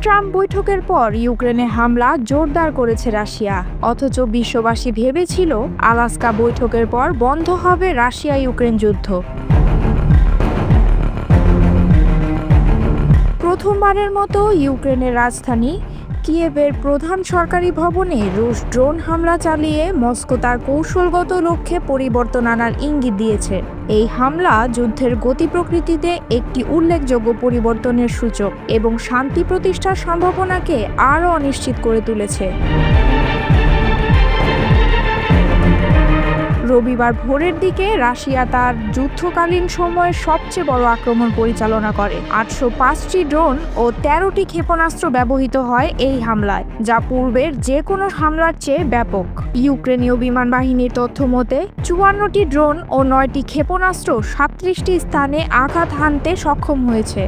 Trump বৈঠকের পর ইউক্রেনে হামলা জোরদার করেছে রাশিয়া। অথচ বিশ্ববাসী ভেবেছিল আলাস্কা বৈঠকের পর বন্ধ হবে রাশিয়া ইউক্রেন যুদ্ধ। প্রথমবারের মতো ইউক্রেনের রাজধানী কিয়েভের প্রধান সরকারি ভবনে রুশ ড্রোন হামলা চালিয়ে মস্কো তার কৌশলগত লক্ষ্যে পরিবর্তন আনার ইঙ্গিত দিয়েছে। এই হামলা যুদ্ধের গতি প্রকৃতিতে একটি উল্লেখযোগ্য পরিবর্তনের সূচক এবং শান্তি প্রতিষ্ঠার সম্ভাবনাকে আরও অনিশ্চিত করে তুলেছে। রবিবার ভোরের দিকে রাশিয়া তার যুদ্ধকালীন সময়ের সবচেয়ে বড় আক্রমণ পরিচালনা করে। 805টি ড্রোন ও 13টি ক্ষেপণাস্ত্র ব্যবহৃত হয় এই হামলায়, যা পূর্বের যে কোনো হামলার চেয়ে ব্যাপক। ইউক্রেনীয় বিমান বাহিনীর তথ্য মতে 54টি ড্রোন ও 9টি ক্ষেপণাস্ত্র 37টি স্থানে আঘাত হানতে সক্ষম হয়েছে।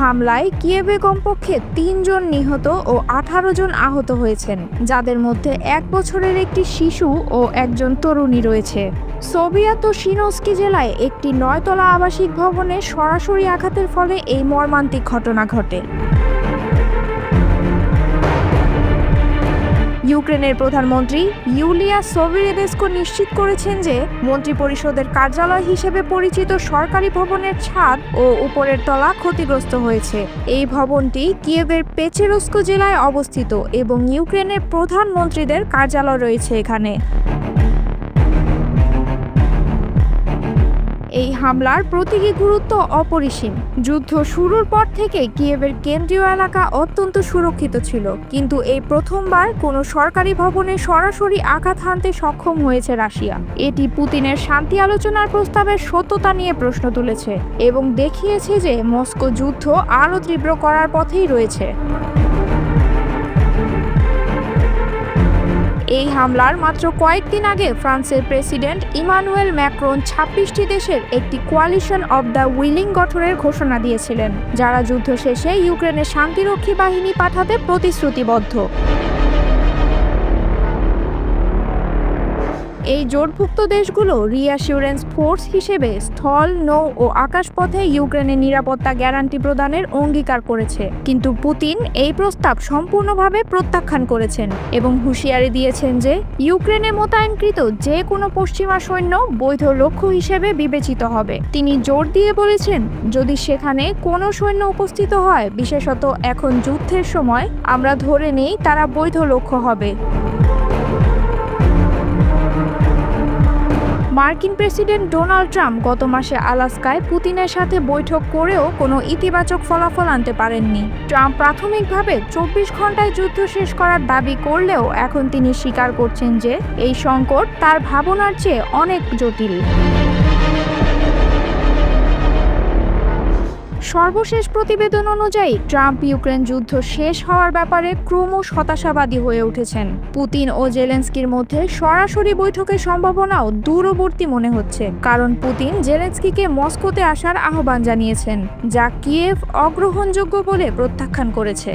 হামলায় কিয়েভে কমপক্ষে 3 জন নিহত ও 18 জন আহত হয়েছেন, যাদের মধ্যে 1 বছরের একটি শিশু ও একজন তরুণী রয়েছে। সোভিয়াতোশিনস্কি জেলায় একটি 9তলা আবাসিক ভবনে সরাসরি আঘাতের ফলে এই মর্মান্তিক ঘটনা ঘটে। ইউক্রেনের প্রধানমন্ত্রী ইউলিয়া সোভিয়েদেস্কো নিশ্চিত করেছেন যে মন্ত্রিপরিষদের কার্যালয় হিসেবে পরিচিত সরকারি ভবনের ছাদ ও উপরের তলা ক্ষতিগ্রস্ত হয়েছে। এই ভবনটি কিয়েভের পেচেরস্কো জেলায় অবস্থিত এবং ইউক্রেনের প্রধানমন্ত্রীদের কার্যালয় রয়েছে এখানে। এই হামলার প্রতীকী গুরুত্ব অপরিসীম। যুদ্ধ শুরুর পর থেকে কিয়েভের কেন্দ্রীয় এলাকা অত্যন্ত সুরক্ষিত ছিল, কিন্তু এই প্রথমবার কোনো সরকারি ভবনে সরাসরি আঘাত হানতে সক্ষম হয়েছে রাশিয়া। এটি পুতিনের শান্তি আলোচনার প্রস্তাবের সত্যতা নিয়ে প্রশ্ন তুলেছে এবং দেখিয়েছে যে মস্কো যুদ্ধ আরও তীব্র করার পথেই রয়েছে। এই হামলার মাত্র কয়েকদিন আগে ফ্রান্সের প্রেসিডেন্ট ইমানুয়েল ম্যাক্রন 26টি দেশের একটি কোয়ালিশন অব দ্য উইলিং গঠনের ঘোষণা দিয়েছিলেন, যারা যুদ্ধ শেষে ইউক্রেনের শান্তিরক্ষী বাহিনী পাঠাতে প্রতিশ্রুতিবদ্ধ। এই জোটভুক্ত দেশগুলো রিঅ্যাসিউরেন্স ফোর্স হিসেবে স্থল, নৌ ও আকাশপথে ইউক্রেনের নিরাপত্তা গ্যারান্টি প্রদানের অঙ্গীকার করেছে, কিন্তু পুতিন এই প্রস্তাব সম্পূর্ণভাবে প্রত্যাখ্যান করেছেন এবং হুঁশিয়ারি দিয়েছেন যে ইউক্রেনে মোতায়েনকৃত যে কোনো পশ্চিমা সৈন্য বৈধ লক্ষ্য হিসেবে বিবেচিত হবে। তিনি জোর দিয়ে বলেছেন, যদি সেখানে কোনো সৈন্য উপস্থিত হয়, বিশেষত এখন যুদ্ধের সময়, আমরা ধরে নেই তারা বৈধ লক্ষ্য হবে। মার্কিন প্রেসিডেন্ট ডোনাল্ড ট্রাম্প গত মাসে আলাস্কায় পুতিনের সাথে বৈঠক করেও কোনো ইতিবাচক ফলাফল আনতে পারেননি। ট্রাম্প প্রাথমিকভাবে 24 ঘন্টায় যুদ্ধ শেষ করার দাবি করলেও এখন তিনি স্বীকার করছেন যে এই সংকট তার ভাবনার চেয়ে অনেক জটিল। সর্বশেষ প্রতিবেদন অনুযায়ী ট্রাম্প ইউক্রেন যুদ্ধ শেষ হওয়ার ব্যাপারে ক্রমশ হতাশাবাদী হয়ে উঠেছেন। পুতিন ও জেলেনস্কির মধ্যে সরাসরি বৈঠকের সম্ভাবনাও দূরবর্তী মনে হচ্ছে, কারণ পুতিন জেলেনস্কিকে মস্কোতে আসার আহ্বান জানিয়েছেন, যা কিয়েভ অগ্রহণযোগ্য বলে প্রত্যাখ্যান করেছে।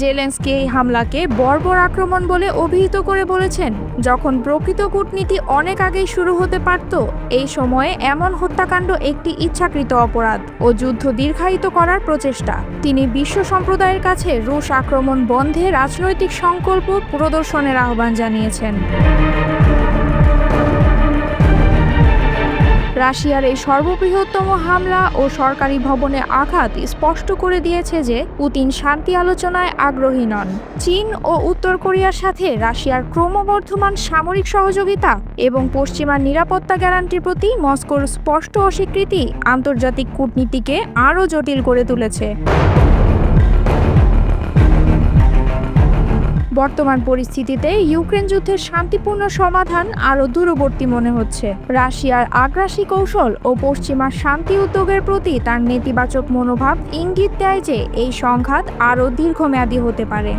জেলেনস্কি এই হামলাকে বর্বর আক্রমণ বলে অভিহিত করে বলেছেন, যখন প্রকৃত কূটনীতি অনেক আগেই শুরু হতে পারত, এই সময়ে এমন হত্যাকাণ্ড একটি ইচ্ছাকৃত অপরাধ ও যুদ্ধ দীর্ঘায়িত করার প্রচেষ্টা। তিনি বিশ্ব সম্প্রদায়ের কাছে রুশ আক্রমণ বন্ধে রাজনৈতিক সংকল্প প্রদর্শনের আহ্বান জানিয়েছেন। রাশিয়ার এই সর্ববৃহত্তম হামলা ও সরকারি ভবনে আঘাত স্পষ্ট করে দিয়েছে যে পুতিন শান্তি আলোচনায় আগ্রহী নন। চীন ও উত্তর কোরিয়ার সাথে রাশিয়ার ক্রমবর্ধমান সামরিক সহযোগিতা এবং পশ্চিমা নিরাপত্তা গ্যারান্টির প্রতি মস্কোর স্পষ্ট অস্বীকৃতি আন্তর্জাতিক কূটনীতিকে আরও জটিল করে তুলেছে। বর্তমান পরিস্থিতিতে ইউক্রেন যুদ্ধের শান্তিপূর্ণ সমাধান আরও দূরবর্তী মনে হচ্ছে। রাশিয়ার আগ্রাসী কৌশল ও পশ্চিমা শান্তি উদ্যোগের প্রতি তার নেতিবাচক মনোভাব ইঙ্গিত দেয় যে এই সংঘাত আরও দীর্ঘমেয়াদী হতে পারে।